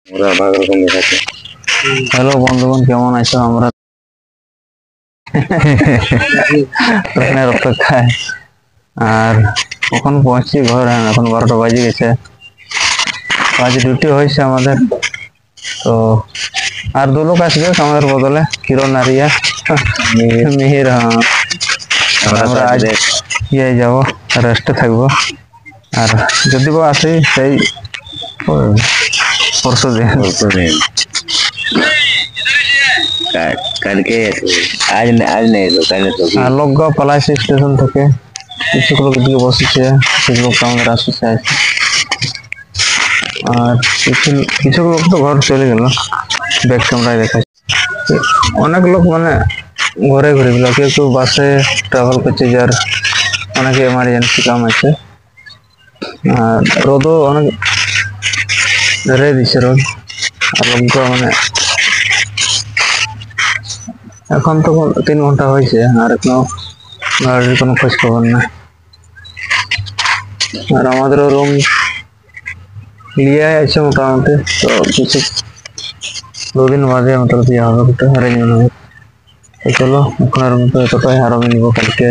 ওরা ভাগ রকম দেখাচ্ছে। হ্যালো বন্ধুগণ, কেমন আছো? আমরা ট্রেনের অপেক্ষায়। আর কখন পৌঁছছি ঘর? এখন 12টা বাজে গেছে। আজ ডিউটি হয়েছে আমাদের। তো আর দু লোক আসবে আমাদের বদলে, কিরণ আর ইয়া মিহির। হ্যাঁ, আমরা আজ ইয়ে যাবো, রেস্টে থাকবো। আর যদি বা আসি সেই পরশু দিন। কালকে আজ আজ নেই তো কাল তো আর লোকগাঁও পালাইছে স্টেশন থেকে, কিছু লোক দিকে বসেছে, কিছু লোক আমাদের আসছে। আর কিছু কিছু লোক তো ঘর চলে গেল, ব্যাক ক্যামেরায় দেখাচ্ছে। অনেক লোক মানে ঘরে ঘুরে গেল, কেউ কেউ বাসে ট্রাভেল করছে, যার অনেকে এমার্জেন্সি কাম আছে। আর রোদও অনেক ধরে দিচ্ছে রোদ। আর লোক মানে এখন তো 3 ঘন্টা হয়েছে, আর এখনো গাড়ির কোনো খোঁজ খবর নাই। আর আমাদেরও রুম লিয়ে আছে মোটামুটি, তো কিছু 2 দিন বাদে মতলব ইয়ে হবে, একটু অ্যারেঞ্জমেন্ট হবে। তো চলো, এখন আর মতো এতটাই, আরো মিলবো কালকে।